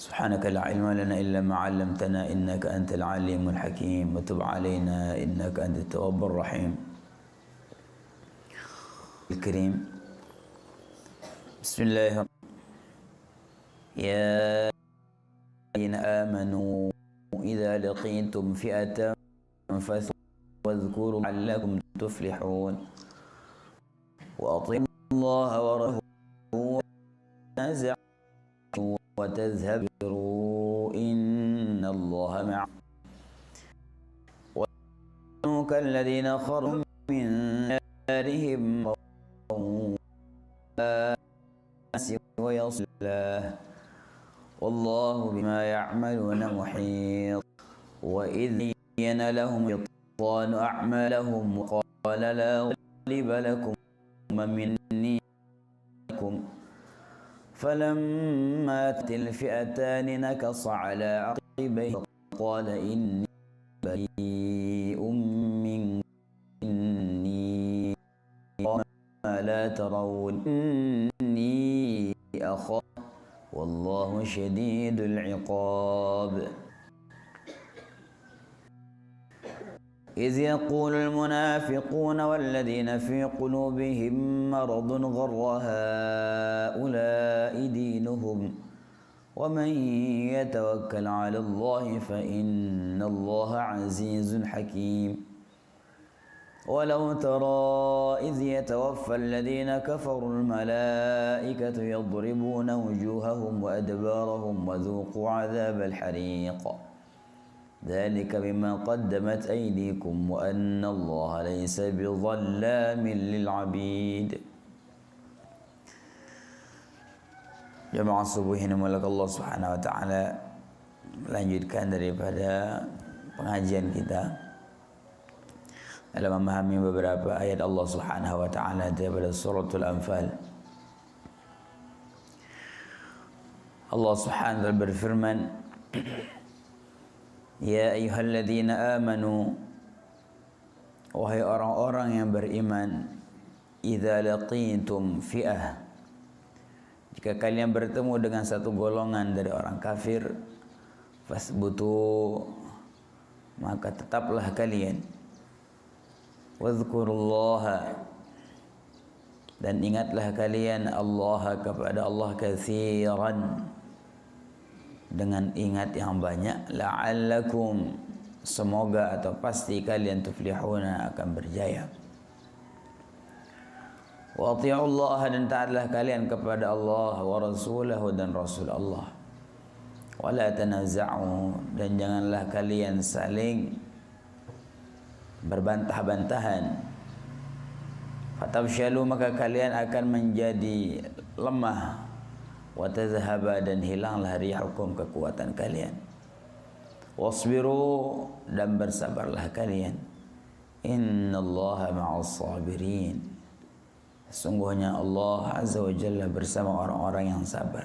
سبحانك لا علم لنا إلا ما علمتنا إنك أنت العليم الحكيم وتب علينا إنك أنت التواب الرحيم الكريم. بسم الله يا الذين آمنوا إذا لقيتم فئة فاثبتوا واذكروا لعلكم تفلحون وأطيعوا الله ورسوله وتنازعوا وتذهبوا إن الله معكم وكانوا كالذين خرجوا من دارهم ويصلاه والله بما يعملون محيط. وإذ زين لهم الشيطان أعمالهم وقال لا غالب لكم مني فلما أتت الفئتان نكص على عقبيه قال إني بريء منكم إني ما لا ترون إني أخاف والله شديد العقاب. إذ يقول المنافقون والذين في قلوبهم مرض غر هؤلاء دينهم ومن يتوكل على الله فإن الله عزيز حكيم. ولو ترى إذ يتوفى الذين كفروا الملائكة يضربون وجوههم وأدبارهم وذوقوا عذاب الحريق ذلك بما قدمت أيديكم وأن الله ليس بظلام للعبيد. Jamaah subuh ini mulai Allah Subhanahu wa taala melanjutkan daripada pengajian kita dalam memahami beberapa ayat Allah Subhanahu wa taala daripada suratul Anfal. Allah Subhanahu wa taala berfirman, Ya ayyuhalladzina amanu, wahai orang-orang yang beriman, idza laqitum fi'ah, jika kalian bertemu dengan satu golongan dari orang kafir, fasbutu, maka tetaplah kalian, wadhkurullaha, dan ingatlah kalian Allah kepada Allah katsiran, dengan ingat yang banyak, la'allakum, semoga atau pasti kalian tuflihuna, akan berjaya. Wa ati'ullaha, dan taatlah kalian kepada Allah, wa rasulahu, dan rasul Allah. Wa la tanaza'u, dan janganlah kalian saling berbantah-bantahan. Fatabshalu, maka kalian akan menjadi lemah. Wa tadhhaba, dan hilanglah rihukum, kekuatan kalian. Wasbiru, dan bersabarlah kalian. Innallaha ma'as sabirin, sesungguhnya Allah Azza wa Jalla bersama orang-orang yang sabar.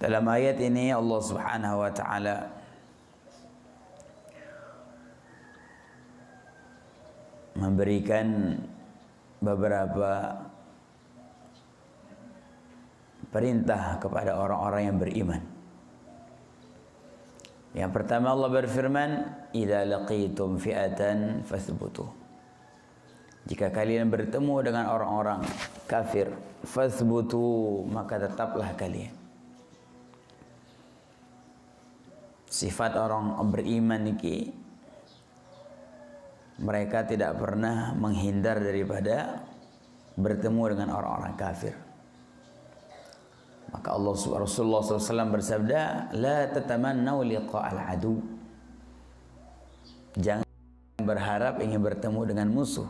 Dalam ayat ini Allah Subhanahu wa taala memberikan beberapa perintah kepada orang-orang yang beriman. Yang pertama Allah berfirman, idza laqitum fi'atan fathbutu, jika kalian bertemu dengan orang-orang kafir, fathbutu, maka tetaplah kalian. Sifat orang beriman ini, mereka tidak pernah menghindar daripada bertemu dengan orang-orang kafir. Maka Rasulullah SAW bersabda, la tatamannau liqa'al adu, jangan berharap ingin bertemu dengan musuh.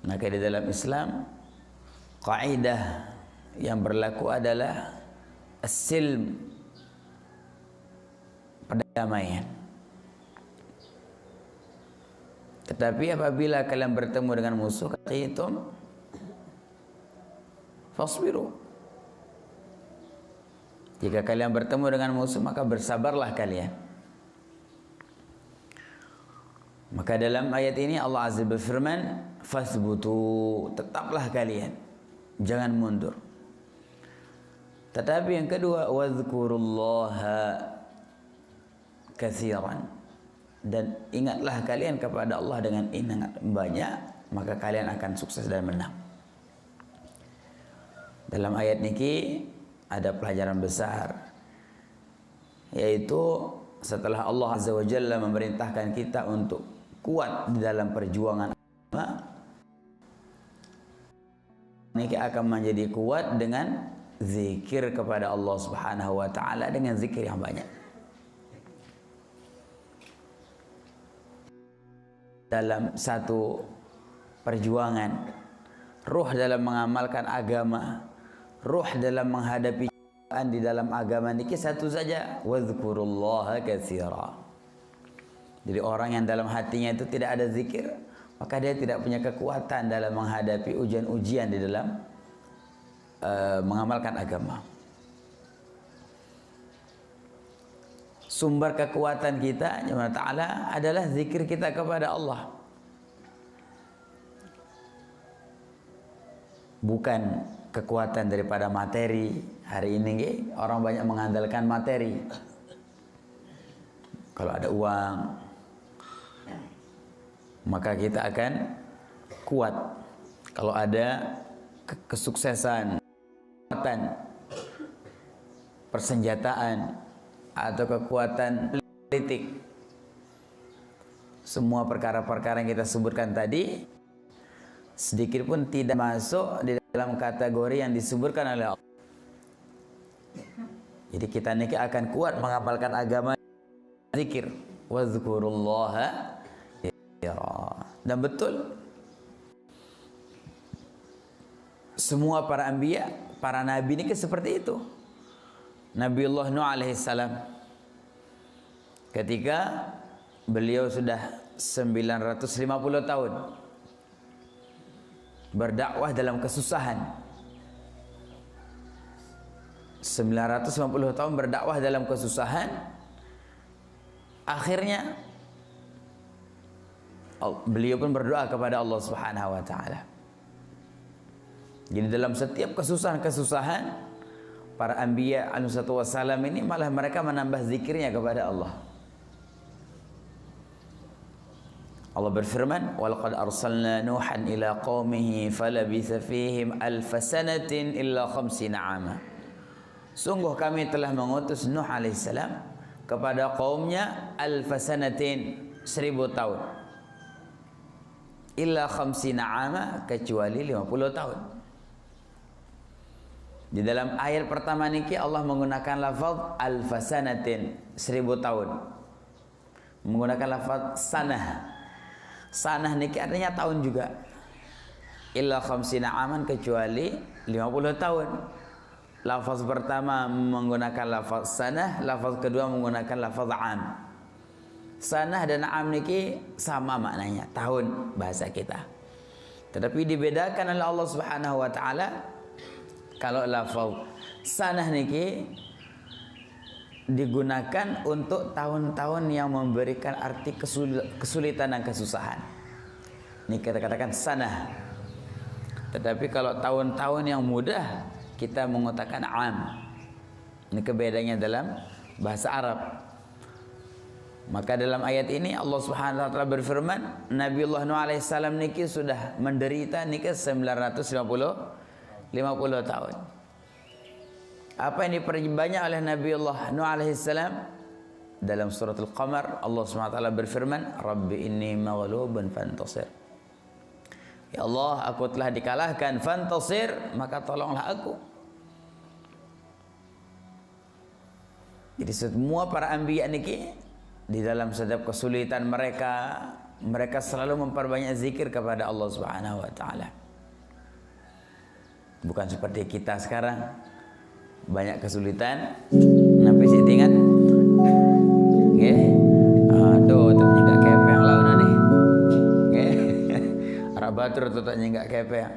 Maka di dalam Islam, kaidah yang berlaku adalah as-silm, perdamaian. Tetapi apabila kalian bertemu dengan musuh, qa'itum fasbiru, jika kalian bertemu dengan musuh maka bersabarlah kalian. Maka dalam ayat ini Allah Azza berfirman, "Fathbutu", tetaplah kalian, jangan mundur. Tetapi yang kedua, "Wadhkurullaha katsiran", dan ingatlah kalian kepada Allah dengan ingat banyak, maka kalian akan sukses dan menang. Dalam ayat ini ada pelajaran besar, yaitu setelah Allah Azza wa Jalla memerintahkan kita untuk kuat di dalam perjuangan agama, ini akan menjadi kuat dengan zikir kepada Allah Subhanahu wa taala, dengan zikir yang banyak. Dalam satu perjuangan, ruh dalam mengamalkan agama, ruh dalam menghadapi di dalam agama niki satu saja, wadhkurullaha katsira. Jadi orang yang dalam hatinya itu tidak ada zikir, maka dia tidak punya kekuatan dalam menghadapi ujian-ujian di dalam mengamalkan agama. Sumber kekuatan kita jemaah ta'ala adalah zikir kita kepada Allah, bukan kekuatan daripada materi. Hari ini orang banyak mengandalkan materi. Kalau ada uang, maka kita akan kuat. Kalau ada kesuksesan, persenjataan, atau kekuatan politik, semua perkara-perkara yang kita sebutkan tadi sedikit pun tidak masuk di dalam kategori yang disebutkan oleh Allah. Jadi kita ini akan kuat mengamalkan agama, zikir, wadhkurullaha katsira. Dan betul, semua para anbiya, para nabi ini seperti itu. Nabiullah Nuh alaihissalam, ketika beliau sudah 950 tahun berdakwah dalam kesusahan, 950 tahun berdakwah dalam kesusahan, akhirnya beliau pun berdoa kepada Allah Subhanahu wa taala. Jadi dalam setiap kesusahan-kesusahan, para anbiya alaihi wassalam ini malah mereka menambah zikirnya kepada Allah. Allah berfirman, "Walaqad arsalna Nuhan ila qaumihi falabitha fihim alf sanatin illa 50 'ama." Sungguh kami telah mengutus Nuh alaihissalam kepada kaumnya alf sanatin, 1000 tahun. Illa 50 'ama, kecuali 50 tahun. Di dalam ayat pertama niki Allah menggunakan lafaz alf sanatin, 1000 tahun. Menggunakan lafaz sanah. Sanah niki artinya tahun juga. Illa 50 aman, kecuali 50 tahun. Lafaz pertama menggunakan lafaz sanah, lafaz kedua menggunakan lafaz am. Sanah dan am niki sama maknanya, tahun bahasa kita. Tetapi dibedakan oleh Allah Subhanahu wa taala. Kalau lafaz sanah niki digunakan untuk tahun-tahun yang memberikan arti kesulitan dan kesusahan. Ini kita katakan sanah. Tetapi kalau tahun-tahun yang mudah, kita mengatakan am. Ini kebedaannya dalam bahasa Arab. Maka dalam ayat ini Allah Subhanahu wa taala berfirman, Nabiullah Nuh alaihissalam niki sudah menderita niki 950 tahun. Apa yang diperbanyak oleh Nabiullah Nuh alaihissalam? Dalam surat Al-Qamar Allah Subhanahu wa taala berfirman, "Rabbi inni maghlubun fantasir." Ya Allah, aku telah dikalahkan, fantasir, maka tolonglah aku. Jadi semua para anbiya niki di dalam setiap kesulitan mereka, mereka selalu memperbanyak zikir kepada Allah Subhanahu wa taala. Bukan seperti kita sekarang, banyak kesulitan, sampai sih ingat, aduh, tetapnya nggak kepeng lawan nih, Arabatur tetapnya nggak kepeng.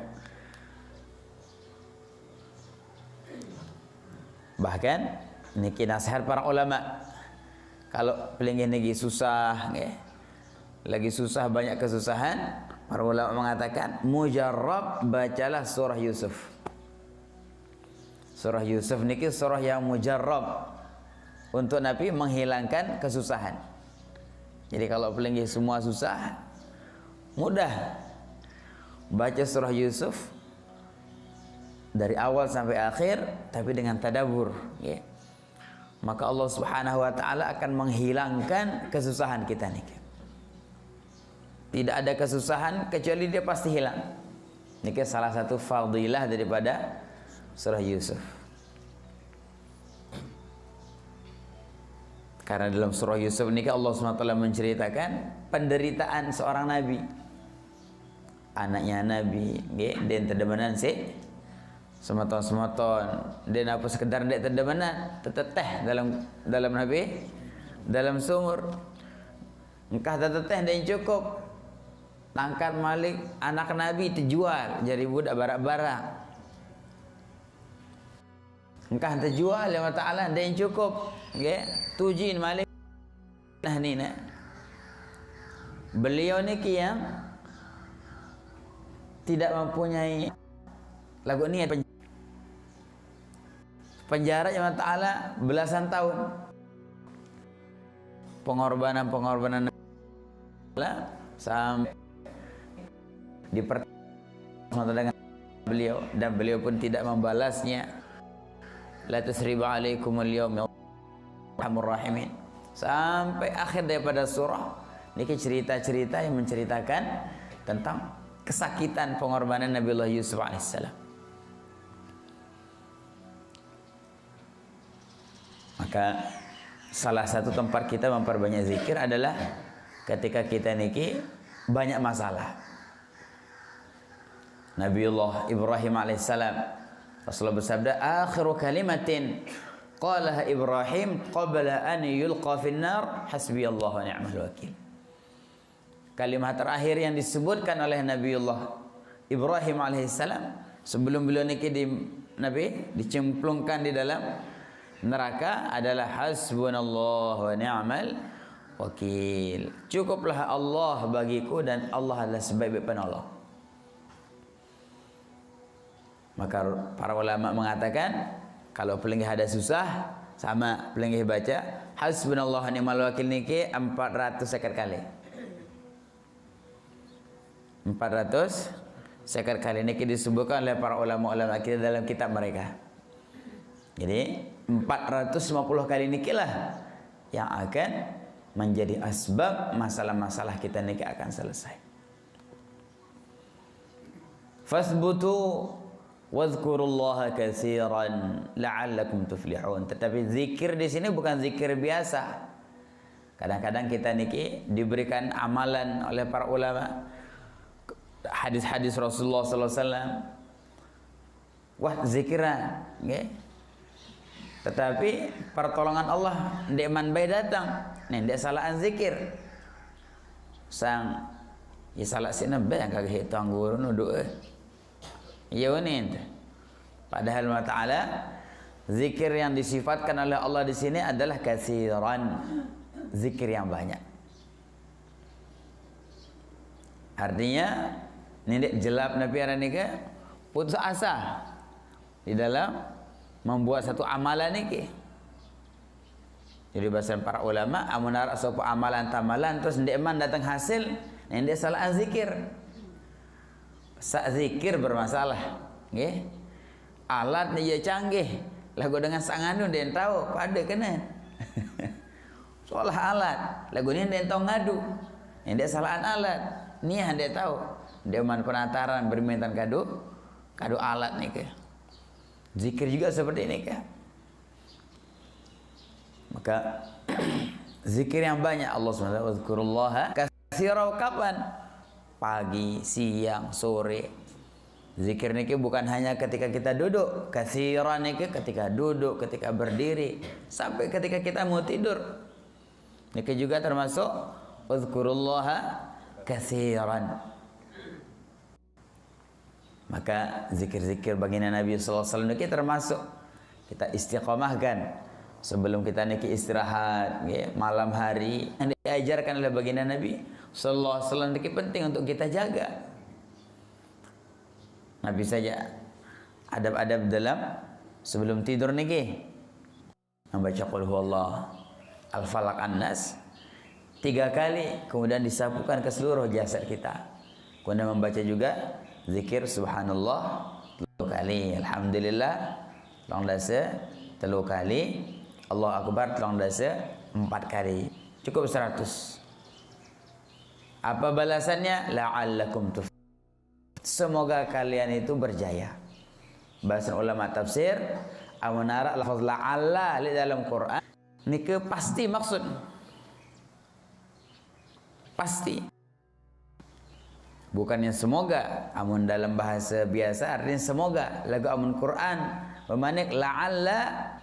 Bahkan niki nasihat para ulama, kalau pelingin niki susah, lagi susah, banyak kesusahan, para ulama mengatakan mujarrab, bacalah surah Yusuf. Surah Yusuf niki surah yang mujarrab untuk Nabi menghilangkan kesusahan. Jadi kalau pelinggi semua susah, mudah baca surah Yusuf dari awal sampai akhir, tapi dengan tadabbur, ya. Maka Allah Subhanahu wa taala akan menghilangkan kesusahan kita niki. Tidak ada kesusahan kecuali dia pasti hilang. Niki salah satu fadilah daripada surah Yusuf. Karena dalam surah Yusuf ini Allah SWT menceritakan penderitaan seorang nabi. Anaknya nabi, dia terdemenan sih semoton-semoton, dia apa sekedar dia terdemenan, teteteh dalam nabi, dalam sumur. Engkah teteteh dia cukup. Tangkat malik anak nabi terjual jadi budak barak-barak. Engkah terjual ya Allah Ta'ala dia yang cukup, ya. Tujin malik nah ni nak. Beliau ni yang tidak mempunyai lagu ni penjara ya Allah Ta'ala belasan tahun. Pengorbanan sampai dipertemukan dengan beliau, dan beliau pun tidak membalasnya. La tasriba alaikumul yawma arhamur rahimin, sampai akhir daripada surah niki cerita-cerita yang menceritakan tentang kesakitan pengorbanan Nabiullah Yusuf alaihissalam. Maka salah satu tempat kita memperbanyak zikir adalah ketika kita niki banyak masalah. Nabiullah Ibrahim alaihissalam, Rasulullah bersabda, akhiru kalimatin qalaha Ibrahim qabla an yulqa fin nar hasbiyallahu wa ni'mal wakil. Kalimat terakhir yang disebutkan oleh Nabiullah Ibrahim alaihissalam sebelum beliau niki dicemplungkan di dalam neraka adalah hasbunallahu wa ni'mal wakil. Cukuplah Allah bagiku dan Allah adalah sebaik-baik penolong. Maka para ulama mengatakan kalau pelinggi ada susah, sama pelinggi baca hasbunallahu wa ni'mal wakil niki 400 kali. 400 kali niki disebutkan oleh para ulama-ulama kita dalam kitab mereka. Jadi 450 kali nikilah yang akan menjadi asbab masalah-masalah kita niki akan selesai. Fasbutu wadhkurullaha katsiran la'allakum tuflihun. Tetapi zikir di sini bukan zikir biasa. Kadang-kadang kita niki diberikan amalan oleh para ulama, hadis-hadis Rasulullah sallallahu alaihi wasallam. Wah, zikiran, nggih. Tetapi pertolongan Allah ndek man bae datang. Nih ndek salaan zikir. Sang ya salah sina bae kagak hitang guru nuduh. Ya unin. Padahal Allah Ta'ala zikir yang disifatkan oleh Allah di sini adalah katsiran, zikir yang banyak. Artinya ini jelap Nabi aranika putus asa di dalam membuat satu amalan niki. Jadi bahasa para ulama amun arep sapa amalan tamalan terus ndek man datang hasil, ndek salah zikir. Sak zikir bermasalah, nggih. Alat ni ya canggih. Lagu dengan sanganu dia tahu pada kena. Soal alat, lagu ni dia tahu ngadu. Yang dia salahan alat, ni yang dia tahu. Dia man penataran bermintan kado alat ni ke. Zikir juga seperti ini ke. Maka zikir yang banyak Allah SWT wazkurullaha katsira kapan? Pagi, siang, sore. Zikir niki bukan hanya ketika kita duduk, katsiran niki ketika duduk, ketika berdiri, sampai ketika kita mau tidur. Niki juga termasuk uzkurullaha katsiran. Maka zikir-zikir baginda Nabi sallallahu alaihi wasallam niki termasuk kita istiqomahkan sebelum kita niki istirahat, malam hari yang diajarkan oleh baginda Nabi sallallahu alaihi wasallam niki penting untuk kita jaga. Nabi saja adab-adab dalam sebelum tidur niki membaca qul huwallah al-falaq an-nas 3 kali, kemudian disapukan ke seluruh jasad kita. Kemudian membaca juga zikir subhanallah 3 kali, alhamdulillah 3 kali, Allah akbar 4 kali. Cukup 100. Apa balasannya? La'allakum tuflihun. Semoga kalian itu berjaya. Bahasa ulama tafsir, amunara lafaz la'alla di dalam Quran niki pasti maksud. Pasti. Bukannya semoga, amun dalam bahasa biasa artinya semoga. Lagu amun Quran bermanik la'alla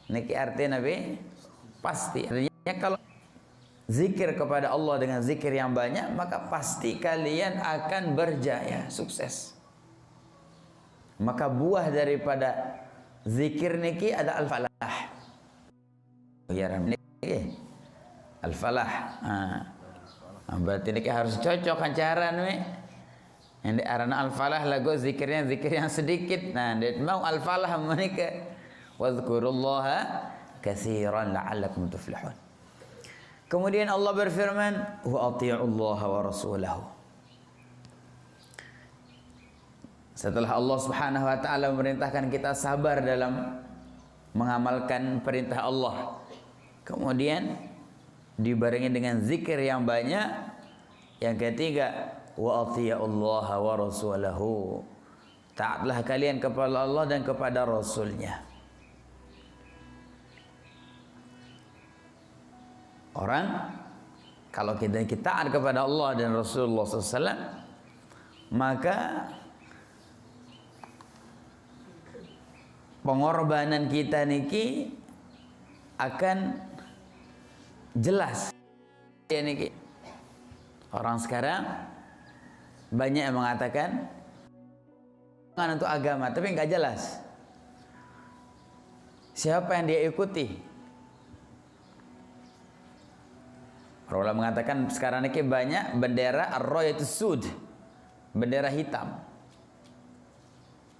niki artinya nabi pasti. Artinya kalau zikir kepada Allah dengan zikir yang banyak, maka pasti kalian akan berjaya, sukses. Maka buah daripada zikir niki ada al-falah. Ya niki al-falah. Berarti niki harus cocok kan cara nih. Yang di arana al-falah lagu zikirnya zikir yang sedikit. Nah, dia mau al-falah menika. Wadhkurullaha katsiran la'allakum tuflihun. Kemudian Allah berfirman, wa athi'ullaha wa rasulahu. Setelah Allah Subhanahu wa taala memerintahkan kita sabar dalam mengamalkan perintah Allah, kemudian dibarengi dengan zikir yang banyak. Yang ketiga, wa athi'ullaha wa rasulahu. Taatlah kalian kepada Allah dan kepada Rasulnya. Orang kalau kita taat kepada Allah dan Rasulullah SAW, maka pengorbanan kita niki akan jelas. Niki orang sekarang banyak yang mengatakan untuk agama, tapi nggak jelas siapa yang dia ikuti. Para ulama mengatakan sekarang ini banyak bendera ar-rayatus sud, bendera hitam.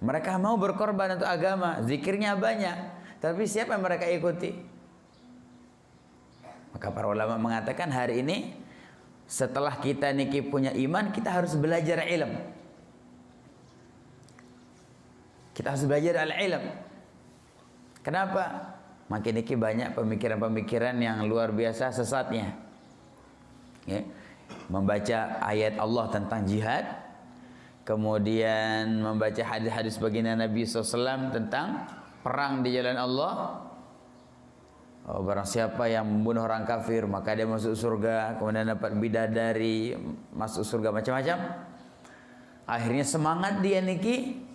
Mereka mau berkorban untuk agama, zikirnya banyak, tapi siapa yang mereka ikuti? Maka para ulama mengatakan hari ini setelah kita niki punya iman, kita harus belajar ilmu. Kita harus belajar al-ilm. Kenapa? Makin niki banyak pemikiran-pemikiran yang luar biasa sesatnya. Ya, membaca ayat Allah tentang jihad, kemudian membaca hadis-hadis baginda Nabi SAW tentang perang di jalan Allah. Barang siapa yang membunuh orang kafir maka dia masuk surga, kemudian dapat bidadari, masuk surga, macam-macam. Akhirnya semangat dia niki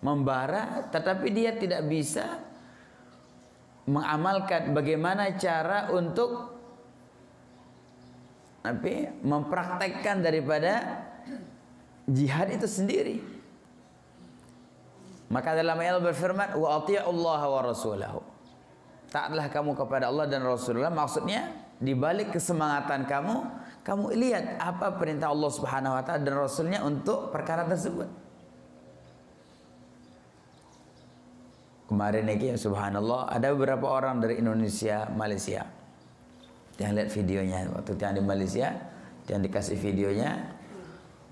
membara, tetapi dia tidak bisa mengamalkan bagaimana cara untuk mempraktekkan daripada jihad itu sendiri. Maka dalam ayat berfirman, wa athi'ullaha wa rasulahu. Taatlah kamu kepada Allah dan Rasulullah. Maksudnya di balik kesemangatan kamu lihat apa perintah Allah Subhanahu wa taala dan Rasulnya untuk perkara tersebut. Kemarin ini subhanallah ada beberapa orang dari Indonesia, Malaysia yang lihat videonya waktu yang di Malaysia, yang dikasih videonya,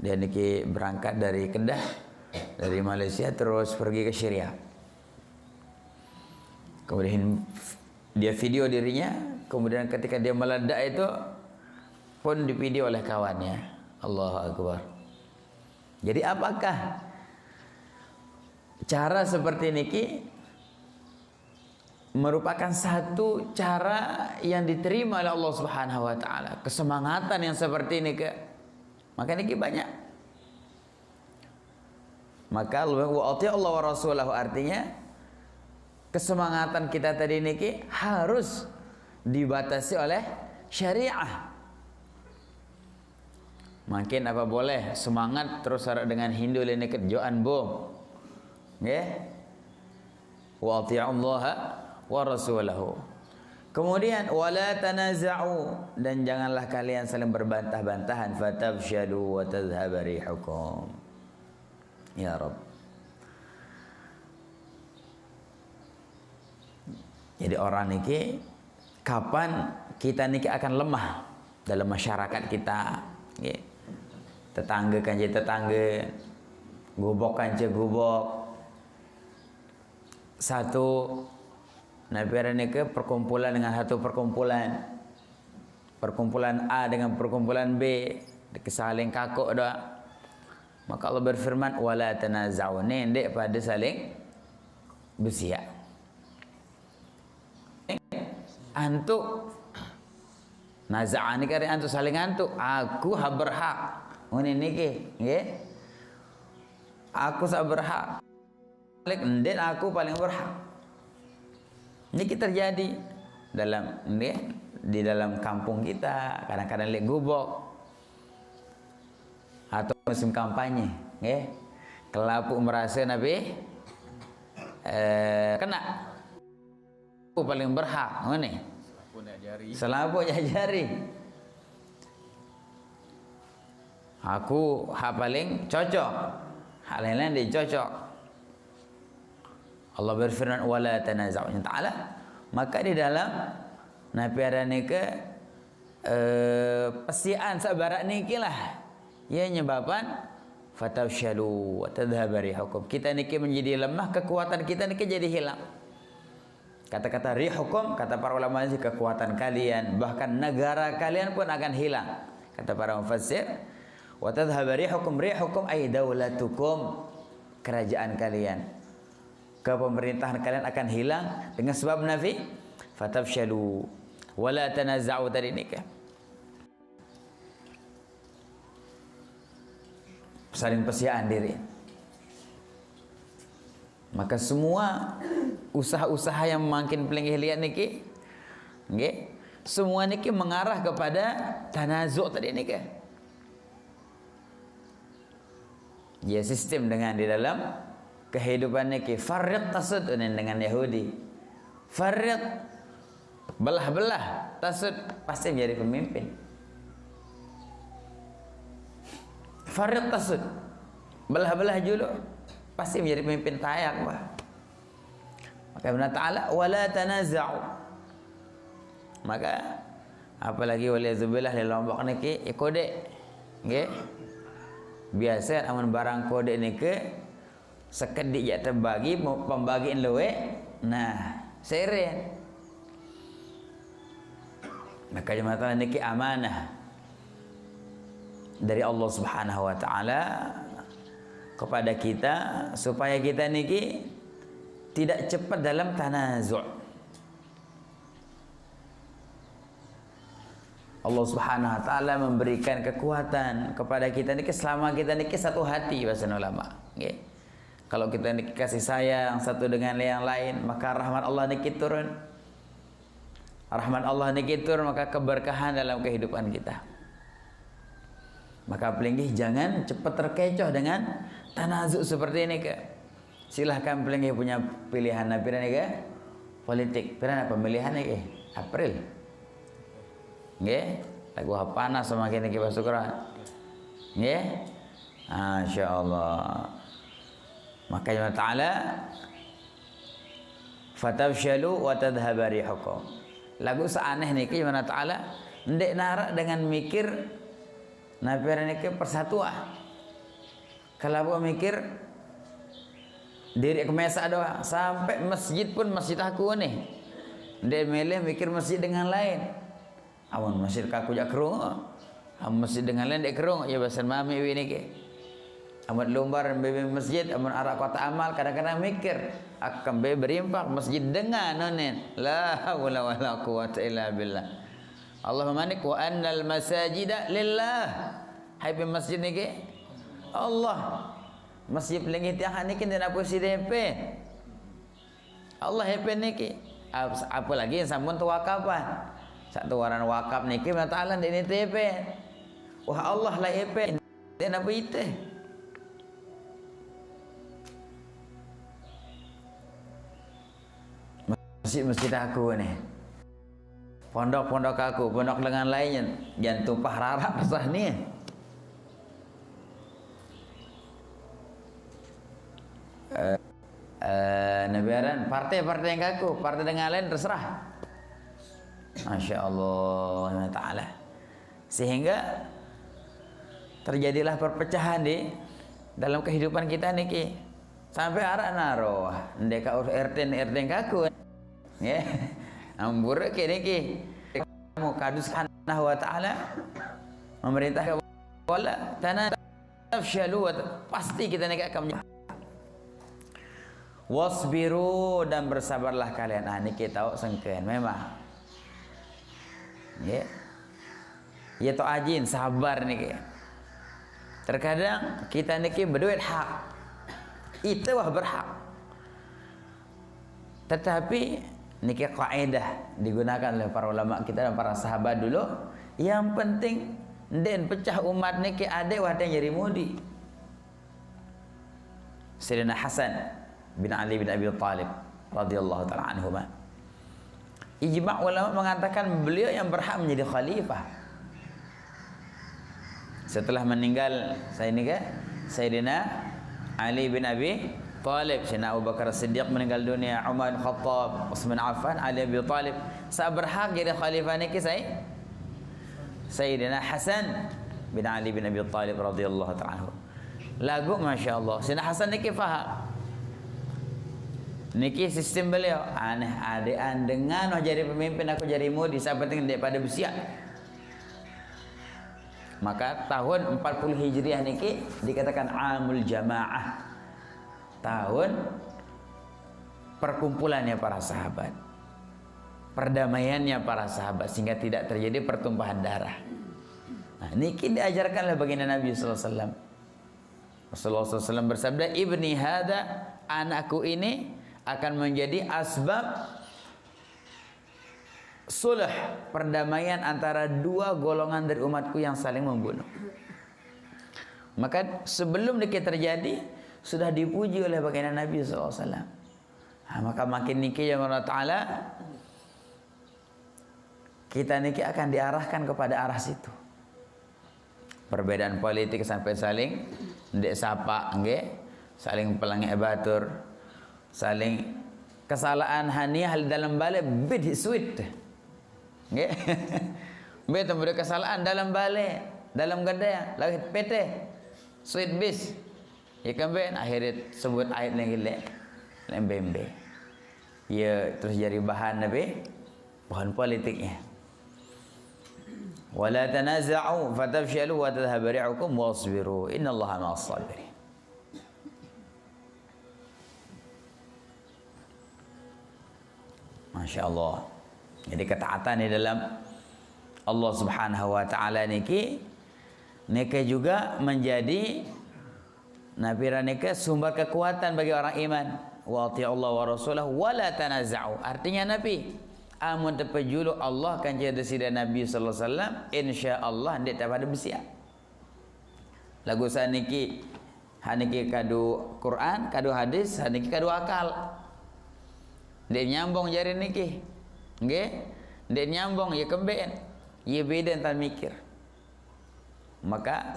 dia niki berangkat dari Kedah, dari Malaysia terus pergi ke Syria. Kemudian dia video dirinya, kemudian ketika dia meledak itu pun divideo oleh kawannya. Allahu Akbar. Jadi apakah cara seperti niki merupakan satu cara yang diterima oleh Allah Subhanahu wa taala? Kesemangatan yang seperti ini maka niki banyak. Maka wa Allah wa rasulahu artinya kesemangatan kita tadi niki harus dibatasi oleh syariah. Makin apa boleh semangat terus dengan Hindu ini kerjaan bom. Nggih. Wa Allah wa rasulahu. Kemudian wala tanaza'u, dan janganlah kalian saling berbantah-bantahan, fatafshalu wa tadhhaba rihukum. Ya Rabb. Jadi orang niki kapan kita niki akan lemah dalam masyarakat kita, nggih. Tetangga kan jadi tetangga, gubok kan je gubok. Satu Nabi ke perkumpulan dengan satu perkumpulan, perkumpulan A dengan perkumpulan B, saling kakuk doa. Maka Allah berfirman wala tanaza'u, nendek pada saling bersiap. Antuk naza'ani kare antuk saling antuk, aku ha berhak ngene niki nggih, aku sak berhak, ndet aku paling berhak. Ini terjadi dalam di dalam kampung kita, kadang-kadang lek gubok atau musim kampanye, nggih. Kelapu merasa Nabi kena, aku paling berhak ngene. Selapu jari. Aku hak paling cocok, hal lain dicocok. Allah berfirman wala tanaza'u ta'ala. Maka di dalam nabi ada nike pasian sabarak niki lah ia nyebabkan fatafshalu wa tadhhaba rihukum. Kita niki menjadi lemah, kekuatan kita niki jadi hilang. Kata-kata rihukum, kata para ulama ini kekuatan kalian, bahkan negara kalian pun akan hilang. Kata para mufassir, wa tadhhaba rihukum ay daulatukum, kerajaan kalian, kepemerintahan kalian akan hilang dengan sebab nafi fatafshalu wala tanaza'u tadi nikah. Saling persiaan diri. Maka semua usaha-usaha yang makin pelingih lihat niki, nggih, semua niki mengarah kepada tanazu' tadi nikah. Ya, sistem dengan di dalam kehidupan niki farriq tasud dengan Yahudi. Farriq belah-belah, tasud pasti menjadi pemimpin. Farriq tasud belah-belah julu pasti menjadi pemimpin tayak, Pak. Maka Allah Ta'ala wala tanaza'u. Maka apalagi waliyazubillah di lombok niki kode, nggih. Biasa amun barang kode niki sekedik ya terbagi pembagian luwe, nah seren. Maka jemaah niki amanah dari Allah Subhanahu wa taala kepada kita supaya kita niki tidak cepat dalam tanazu'. Allah Subhanahu wa taala memberikan kekuatan kepada kita niki selama kita niki satu hati, bahasa ulama, nggih. Kalau kita niki kasih sayang satu dengan yang lain, maka rahmat Allah niki turun. Rahmat Allah niki turun, maka keberkahan dalam kehidupan kita. Maka pelinggih jangan cepat terkecoh dengan tanazu' seperti ini ke. Silahkan pelinggih punya pilihan nabi ini ke politik. Pilihan pemilihan ini April. Nggih, lagu panas semakin iki Quran. Nggih. Masyaallah. Maka Allah Ta'ala fatafshalu wa tadhhaba rihukum. Lagu seaneh niki Allah Ta'ala ndek narak dengan mikir nabi niki persatuan. Kalau mikir diri kemesa doa sampai masjid pun masjid aku nih. Ndek milih mikir masjid dengan lain. Amun masjid kaku jak kerung, masjid dengan lain dek kerung ya bahasan mami ini ke. Amun lumbar bebe masjid, amun arah kota amal kadang-kadang mikir akan bebe berimpak masjid dengan nonen. La haula wala quwata illa billah. Allahumma manik wa annal masajida lillah. Hai masjid ni ke Allah. Masjid pelingit yang ni kita nak pusi DP. Allah hepe ni ke. Apa lagi yang sambun tu wakapan. Satu waran wakaf niki Allah Ta'ala ini tepe. Wah Allah lah epe. Dia nak berita. Masjid aku ni. pondok-pondok aku, pondok dengan lainnya jangan tumpah rarap resah ni. Nabiaran partai-partai yang kaku, partai dengan lain terserah. Masya Allah Ta'ala. Sehingga terjadilah perpecahan di dalam kehidupan kita niki. Sampai arah naroh ndeka RT kaku. Ya. Ambur ke niki. Kamu kadu subhanahu wa ta'ala memerintah wala tanafshalu, pasti kita niki akan wasbiru, dan bersabarlah kalian. Niki tahu sengkeun memang. Ya. Ya to ajin sabar niki. Terkadang kita niki berduit hak. Itu wah berhak. Tetapi niki kaidah digunakan oleh para ulama kita dan para sahabat dulu. Yang penting den pecah umat niki ade wah den jadi mudi. Sayyidina Hasan bin Ali bin Abi Thalib radhiyallahu taala anhuma. Ijma' ulama mengatakan beliau yang berhak menjadi khalifah. Setelah meninggal Sayyidina Ali bin Abi Thalib, Sayyidina Abu Bakar Siddiq meninggal dunia, Umar bin Khattab, Utsman Affan, Ali bin Abi Thalib, sa berhak jadi khalifah niki Sayyidina Hasan bin Ali bin Abi Thalib radhiyallahu taala anhu. Lagu masya-Allah, Sayyidina Hasan niki faham. Niki sistem beliau aneh adean dengan jadi pemimpin aku jadi mudi saya penting daripada bersiap. Maka tahun 40 Hijriah niki dikatakan amul jamaah, tahun perkumpulannya para sahabat, perdamaiannya para sahabat, sehingga tidak terjadi pertumpahan darah. Nah, niki diajarkan oleh baginda Nabi sallallahu alaihi wasallam. Rasulullah SAW bersabda, ibni hada, anakku ini akan menjadi asbab sulh, perdamaian antara dua golongan dari umatku yang saling membunuh. Maka sebelum niki terjadi sudah dipuji oleh baginda Nabi SAW. Nah, maka makin niki ya Allah Ta'ala kita niki akan diarahkan kepada arah situ. Perbedaan politik sampai saling ndek sapa nggih, saling pelangi batur, saling kesalahan haniah dalam balik bid sweet. Nggih. Betul betul kesalahan dalam balik, dalam gadai, lagi PT sweet bis. Ikan ben akhirnya sebut ayat lagi lembembe. Ya terus jadi bahan nabi, bahan politiknya. Wala tanaza'u fatafshalu wa tadhhabu ri'ukum wasbiru innallaha ma'as sabirin. Masya Allah. Jadi ketaatan di dalam Allah Subhanahu wa taala niki juga menjadi nabira niki sumber kekuatan bagi orang iman. Wa Allah wa rasulahu wa la tanaza'u. Artinya Nabi amun tepejulu Allah kan jadi sida Nabi sallallahu alaihi wasallam insyaallah ndik tak pada bersiap. Lagu saniki haniki kadu Quran, kadu hadis, haniki kadu akal. Ndik nyambung jari niki. Nggih? Ndik nyambung ya kemben. Ya beda entar mikir. Maka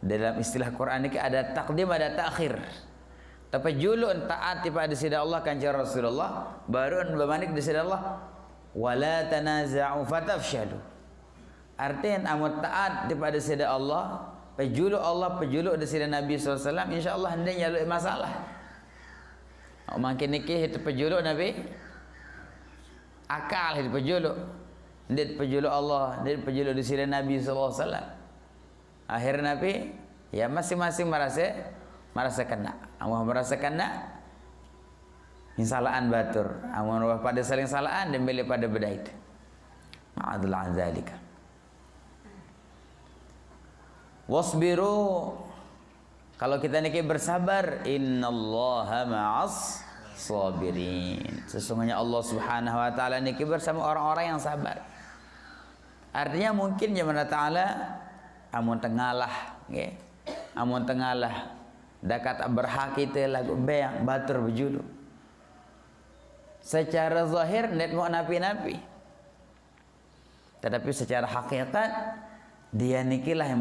dalam istilah Quran niki ada takdim ada takhir. Tapi julun taat kepada sida Allah kan cara Rasulullah, baru bermanik di sida Allah wala tanaza'u fatafshalu. Artinya amun taat kepada sida Allah, pejulu Allah, pejulu di sida Nabi sallallahu alaihi wasallam, insyaallah hendak nyalu masalah. Makin niki itu pejulu Nabi akal itu pejulu. Ndik pejulu Allah, ndik pejulu di sida Nabi sallallahu alaihi wasallam. Akhir Nabi ya masing-masing merasa kena. Amun merasa kena salaan batur. Amun pada saling salaan dan beli pada bedait. Ma'adullah an zalika. Wasbiru. Kalau kita niki bersabar, innallaha ma'as sabirin. Sesungguhnya Allah Subhanahu wa taala niki bersama orang-orang yang sabar. Artinya mungkin zaman taala amun tengalah nggih. Amun tengalah dakat berhak kita lagu beang batur berjulu. Secara zahir ndet mau napi-napi. Tetapi secara hakikat dia nikilah yang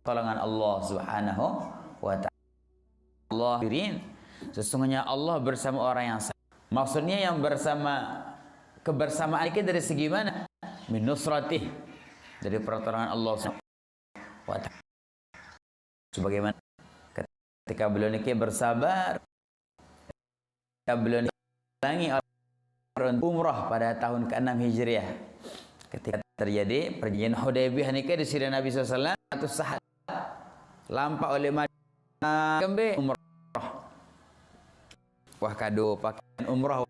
pertolongan Allah Subhanahu wa taala. Allah sesungguhnya Allah bersama orang yang sabar. Maksudnya yang bersama, kebersamaan kita dari segi mana? Min nusratih, dari pertolongan Allah Subhanahu wa taala. Sebagaimana ketika beliau niki bersabar, ketika beliau langi orang umrah pada tahun ke-6 Hijriah, ketika terjadi perjanjian Hudaybiyah niki di sini Nabi SAW atau sahabat lampa oleh Madinah kembe umrah, wah kado pakaian umrah,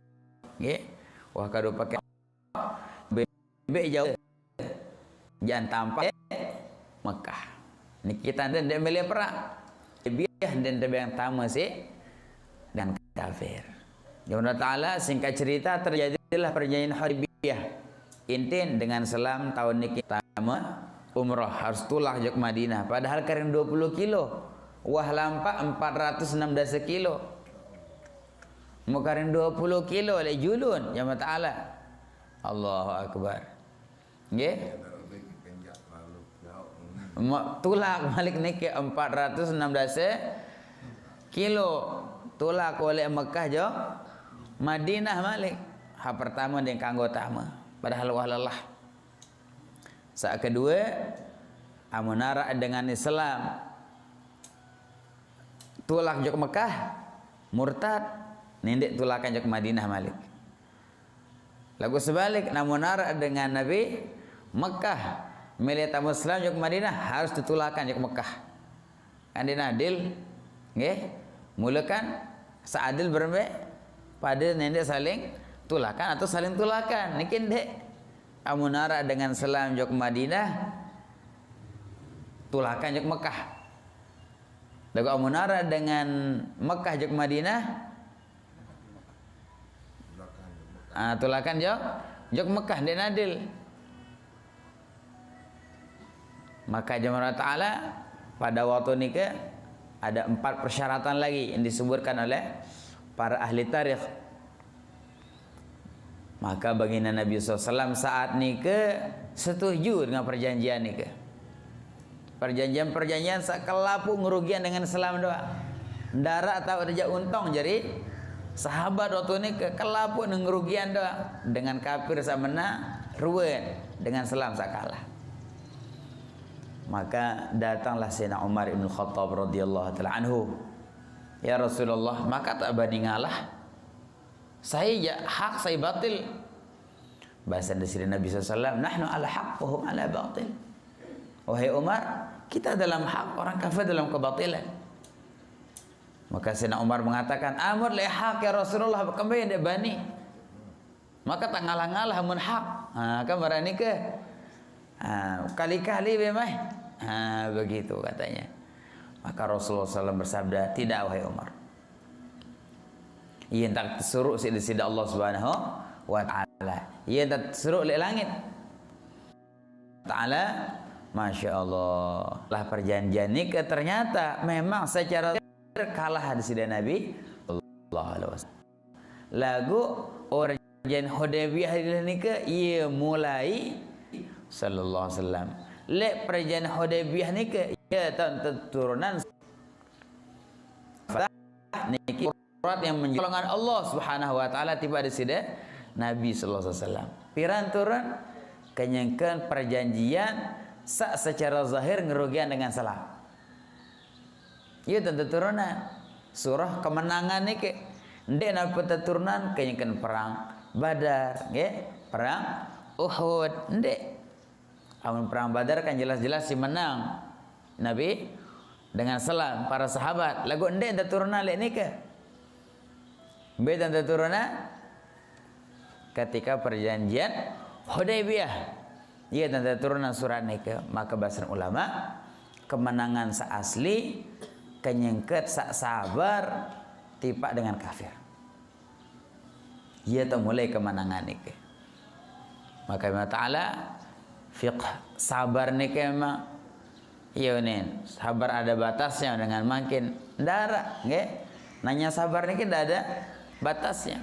nggih, wah kado pakaian be jauh jangan tampak Mekah niki kita dan beli perang biah dan yang tamu sih dan kafir. Ya Allah Ta'ala, singkat cerita terjadilah perjanjian Hudaybiyah intin dengan selam tahun niki pertama umrah harus tulah jok Madinah padahal kering 20 kilo wah lampak 416 kilo mau kering 20 kilo oleh julun ya Allah Ta'ala. Allahu Akbar nggih tulak balik niki 416 kilo tulak oleh Mekah jo Madinah balik ha pertama dengan kanggo tama padahal wah lelah. Saat kedua amunara dengan Islam tulak jok Mekah murtad nindek tulakan jok Madinah balik. Lagu sebalik namunara dengan Nabi Mekah melihat tamu Islam jok Madinah harus ditulakan jok Mekah. Kan dinadil nggih mulakan seadil berembe pada nendek saling tulakan atau saling tulakan niki ndek amunara dengan Islam jok Madinah tulakan jok Mekah. Lagu amunara dengan Mekah jok Madinah tulakan jok Mekah ndek nadil. Maka jemaah Ta'ala pada waktu nikah ada 4 persyaratan lagi yang disebutkan oleh para ahli tarikh. Maka baginda Nabi SAW saat nikah setuju dengan perjanjian nikah. Perjanjian sekelapu ngerugian dengan Islam doa. Ndara atau ada untung jadi sahabat waktu nikah kelapu ngerugian doa dengan kafir samena ruwen dengan Islam sakalah. Maka datanglah Sayyidina Umar ibn Khattab radhiyallahu ta'ala anhu. Ya Rasulullah, maka tak bani ngalah. Saya hak, saya batil. Bahasa dari Nabi SAW, nahnu ala haq wa hum ala batil. Wahai Umar, kita dalam hak, orang kafir dalam kebatilan. Maka Sayyidina Umar mengatakan, amur li haq ya Rasulullah, kembali dia bani. Maka tak ngalah-ngalah mun hak. Kan berani ke? Kali-kali memang begitu katanya. Maka Rasulullah SAW bersabda, tidak wahai Umar, ia tak suruh sida Allah Subhanahu wa taala, ia tak suruh oleh langit taala. Masya Allah lah perjanjian nikah ternyata memang secara kalah di sida Nabi sallallahu alaihi wasallam. Lagu perjanjian Hudaybiyah nikah ia mulai sallallahu alaihi wasallam. Lek perjanjian Hudaybiyah nikah ia turunan niki surat yang menjelaskan Allah Subhanahu wa taala tiba di sini Nabi sallallahu alaihi wasallam. Piran turun kenyangkan perjanjian secara zahir ngerugian dengan salah. Ieu tentu turunan surah kemenangan niki. Ndek napa turunan kenyangkan perang Badar, nggih, perang Uhud, ndek. Amun perang Badar kan jelas-jelas si menang Nabi dengan salam para sahabat. Lagu ndek enta turuna lek nikah. Beda enta turuna ketika perjanjian Hudaybiyah. Ia enta turuna surat nikah. Maka bahasa ulama kemenangan seasli kenyengket sak sabar tipak dengan kafir. Ia tu mulai kemenangan nikah. Maka Allah Ta'ala fiqh sabar nikah memang iya nih, sabar ada batasnya dengan makin darah, nggih. Nanya sabar nikah tidak ada batasnya.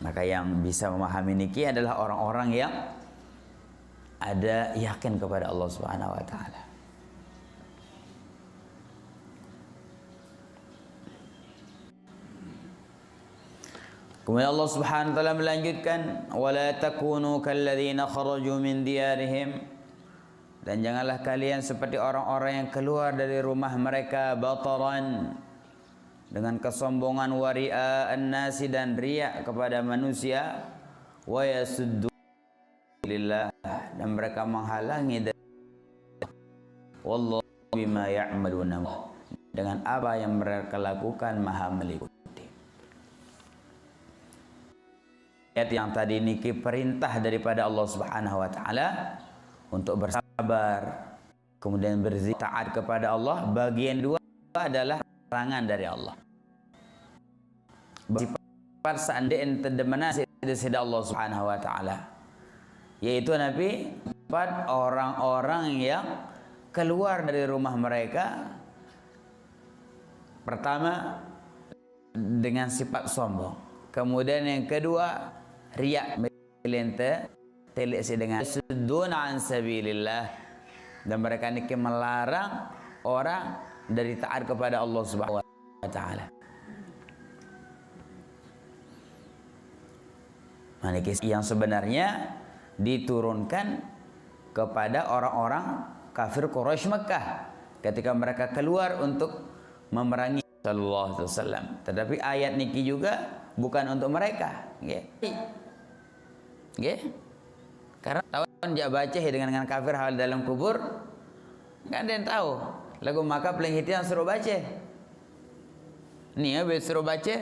Maka yang bisa memahami niki adalah orang-orang yang ada yakin kepada Allah Subhanahu wa taala. Kemudian Allah Subhanahu wa taala melanjutkan, wala takunu kalladzina kharaju min diyarihim, dan janganlah kalian seperti orang-orang yang keluar dari rumah mereka bataran, dengan kesombongan, wari'a an-nasi, dan riya kepada manusia, wa yasuddu lillah, dan mereka menghalangi dari wallahu bima ya'maluna, dengan apa yang mereka lakukan maha meliputi. Ayat yang tadi niki perintah daripada Allah Subhanahu wa taala untuk bersabar, kemudian taat kepada Allah. Bagian dua adalah larangan dari Allah. Sifat seandainya terdemana dari Allah Subhanahu wa taala, yaitu Nabi sifat orang-orang yang keluar dari rumah mereka, pertama dengan sifat sombong, kemudian yang kedua riya, melente telesi dengan suddun an sabilillah, dan mereka niki melarang orang dari taat kepada Allah Subhanahu wa taala. Maniki yang sebenarnya diturunkan kepada orang-orang kafir Quraisy Mekah ketika mereka keluar untuk memerangi sallallahu alaihi wasallam. Tetapi ayat niki juga bukan untuk mereka, nggih. Nggih. Karena tahun dia baca dengan kafir hal dalam kubur, enggak ada yang tahu. Lagu maka paling hitian suruh baca. Nih ya, suruh baca.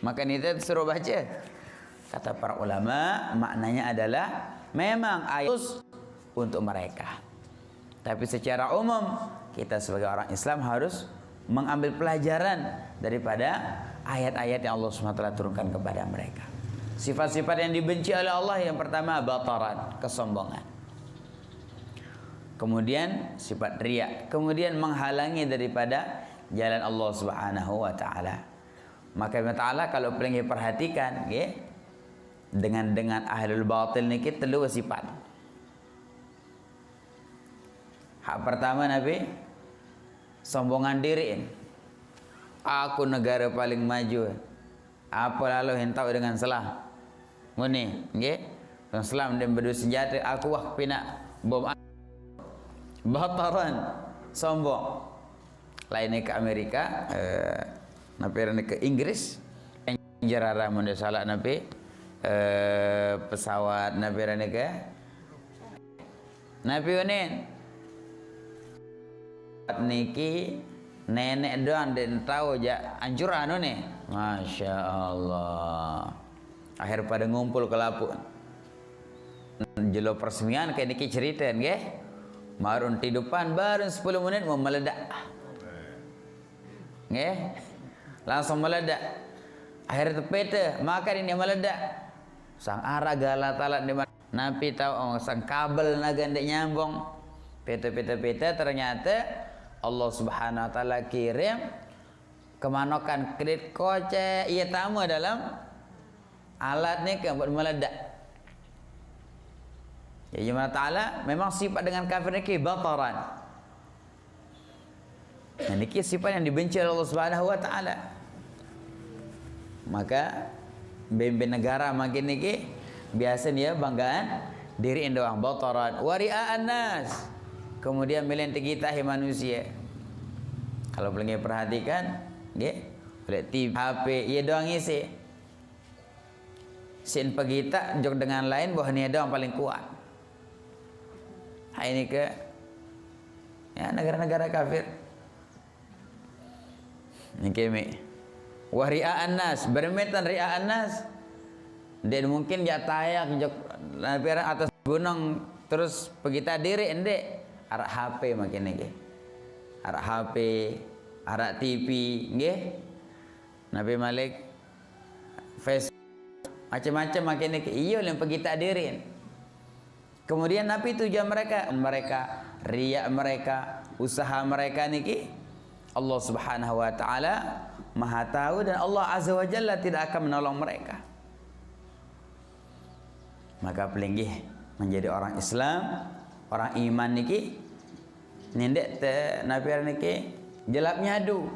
Maka nita suruh baca. Kata para ulama, maknanya adalah memang ayat untuk mereka. Tapi secara umum kita sebagai orang Islam harus mengambil pelajaran daripada ayat-ayat yang Allah SWT turunkan kepada mereka. Sifat-sifat yang dibenci oleh Allah, yang pertama bataran, kesombongan. Kemudian sifat riya, kemudian menghalangi daripada jalan Allah Subhanahu wa taala. Maka Allah Taala kalau paling perhatikan, nggih, dengan ahlul batil niki telu sifat. Hak pertama Nabi sombongan diri. Aku negara paling maju. Apa lalu hentau dengan salah. Ngene, nggih. Orang Islam dan berdua senjata, aku wah pina bom. Bataran, sombong. Lainnya ke Amerika, napi ke Inggris, jarara mun salah napi pesawat napi ke napi unin. Niki nenek doang dan tahu aja anjuran nih. Masya Allah. Akhir pada ngumpul ke lapuk. Jelo peresmian kayak niki cerita nggih. Marun tidupan baru 10 menit mau meledak. Nggih. Langsung meledak. Akhir tepete maka ini meledak. Sang arah galat talat di mana. Napi tahu sang kabel naga ndek nyambung. Pete ternyata Allah Subhanahu wa taala kirim kemanokan kredit koce ia tamu dalam alat ni kan buat meledak. Ya Allah taala memang sifat dengan kafir ni bataran. Dan ini sifat yang dibenci oleh Allah Subhanahu wa taala. Maka bembe negara makin niki biasa dia banggaan diri doang bataran wari'a an-nas. Kemudian melentik kita manusia. Kalau boleh perhatikan, nggih, boleh TV, HP, ia doang isi. Sin pegita jok dengan lain bahwa ini doang paling kuat. Ini ke ya negara-negara kafir. Ini kami wari'a an-nas, bermetan ri'a an-nas. Dan mungkin ya tayak jok atas gunung terus pegita diri endek. Arak HP makin nggih. Arak HP, arak TV nggih. Nabi Malik Facebook macam-macam makin nggih. Iya yang pergi tak dirin. Kemudian Nabi tujuan mereka riya mereka, usaha mereka niki Allah Subhanahu wa taala Maha tahu dan Allah Azza wa Jalla tidak akan menolong mereka. Maka pelinggih menjadi orang Islam, orang iman niki nindek te nabi niki jelap nyadu.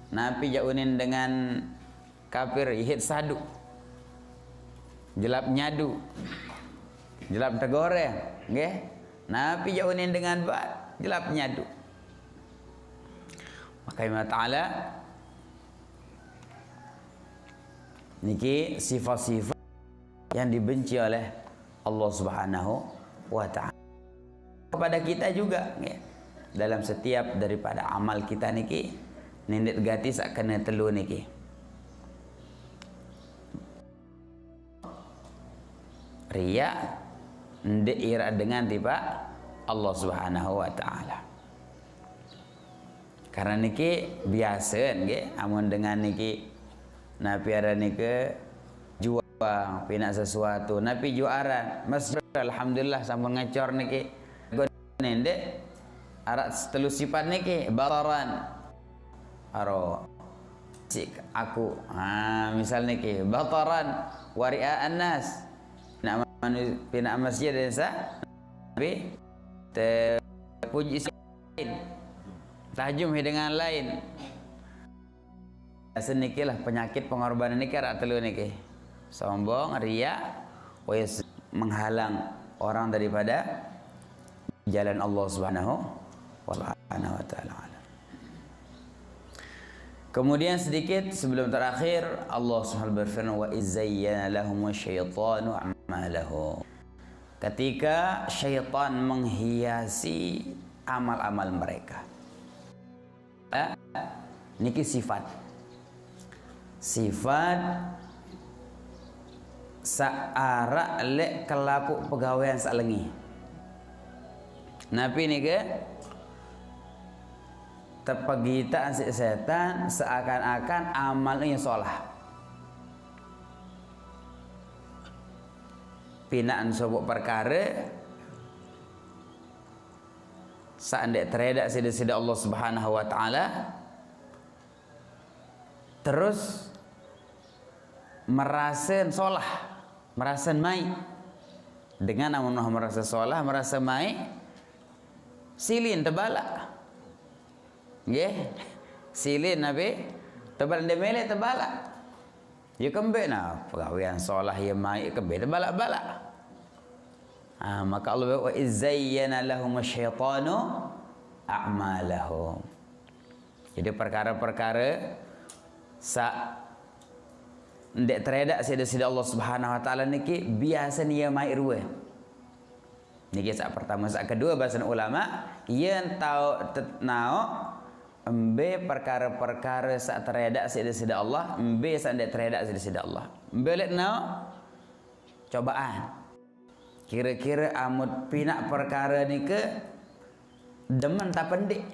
Nabi jaunin dengan kafir ihit sadu. Jelap nyadu. Jelap tegore, nggih. Nabi jaunin dengan jelap nyadu. Maka Allah Ta'ala niki sifat-sifat yang dibenci oleh Allah Subhanahu wa Ta'ala kepada kita juga, nggih. Dalam setiap daripada amal kita niki nindet gati sak kena telu niki. Riya ndek ira dengan tiba Allah Subhanahu wa Ta'ala. Karena niki biasa nggih, amun dengan niki napi ada niki juang pina sesuatu, napi juaran. Mas alhamdulillah sampun ngecor niki. Nendek arak telu sifat niki bararan aro cik aku misal niki bataran waria annas nak pina masjid desa tapi puji lain tajum dengan lain senikilah penyakit pengorbanan niki arak telu niki sombong riya menghalang orang daripada jalan Allah Subhanahu wa Ta'ala. Kemudian sedikit sebelum terakhir Allah Subhanahu berfirman wa izzayyana lahum asyaitanu a'malahum. Ketika syaitan menghiasi amal-amal mereka. Niki sifat saara lek kelapuk pegawaian salengi. Nabi ni ke terpegitaan setan seakan-akan amalnya solah. Pinaan sobok perkara saandek teredak sida-sida Allah Subhanahu wa Ta'ala terus merasa solah, merasa mai dengan amun merasa solah, merasa mai silin tebalak, nggih. Silin nabi tebal demele tebalak. Ya kembe na pegawaian solah ya mai kembe tebalak-balak. Maka Allah wa izzayyana lahum asyaitanu a'malahum. Jadi perkara-perkara ndek teredak sida-sida Allah Subhanahu wa Ta'ala niki biasa niya mai ruwe. Niki sak pertama, sak kedua bahasan ulama yen tau tetnao embe perkara-perkara sak teredak sida-sida Allah, embe sak ndek teredak sida-sida Allah. Embe lek nao cobaan. Kira-kira amut pinak perkara niki demen tak pendik.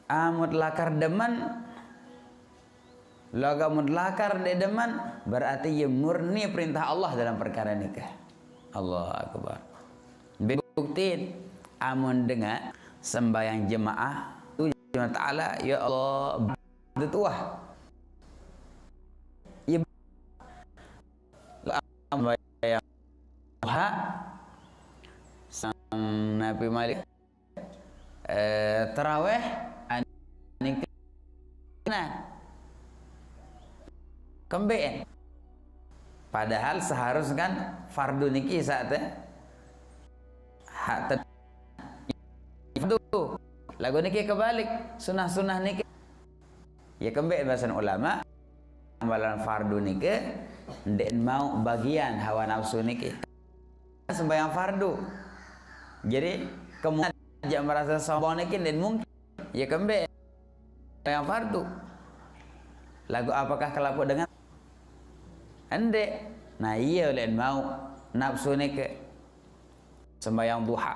Amut lakar demen lagamut lakar de demen berarti ia murni perintah Allah dalam perkara nikah. Allah Akbar. Buktiin amun dengan sembahyang jemaah tu Ta'ala ya Allah betuah. Ya sembahyang duha sang Nabi Malik tarawih nikah kembeen. Padahal seharusnya kan fardu niki saat hak fardu lagu niki kebalik sunah-sunah niki ya kembeen bahasan ulama amalan fardu niki ndek mau bagian hawa nafsu niki sembahyang fardu. Jadi kemudian aja merasa sombong niki dan mungkin ya kembeen sembahyang fardu. Lagu apakah kelapuk dengan ande? Nah iya len mau nafsu ni ke sembahyang duha.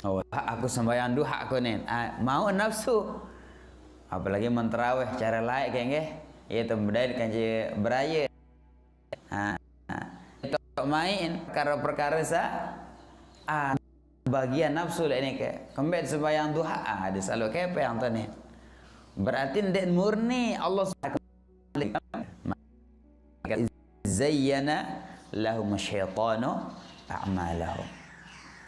Oh aku sembahyang duha aku ni mau nafsu. Apalagi menterawih cara lain kayak nggih. Ya tembedai kanji beraya. Itu main perkara-perkara bagian nafsu lek ni ke. Kembali sembahyang duha ada selalu kepe yang tadi. Berarti ndek murni Allah zayyana lahum syaitanu a'malahum.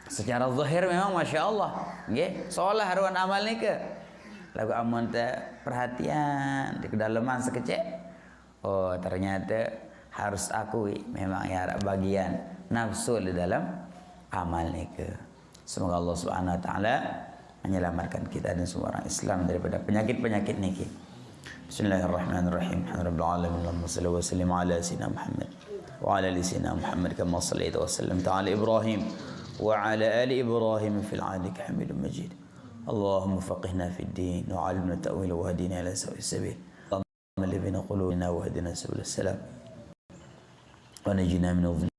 Secara zahir memang Masya Allah, nggih, seolah haruan amal ni ke. Lagu amun teh perhatian di kedalaman sekecil. Oh, ternyata harus akui memang ya bagian nafsu di dalam amal ni ke. Semoga Allah Subhanahu wa taala menyelamatkan kita dan semua orang Islam daripada penyakit-penyakit niki. Bismillahirrahmanirrahim. Alhamdulillah alamin. Allahumma shalli wa sallim ala sayyidina Muhammad wa ala ali sayyidina Muhammad kama shallaita wa sallamta ala Ibrahim wa ala ali Ibrahim fil 'alamin Hamidum Majid. Allahumma faqihna fid din wa 'allimna ta'wil wa hadina ila sawa'is sabil. Allahumma libina qulubina wa hadina subul salam wa najina min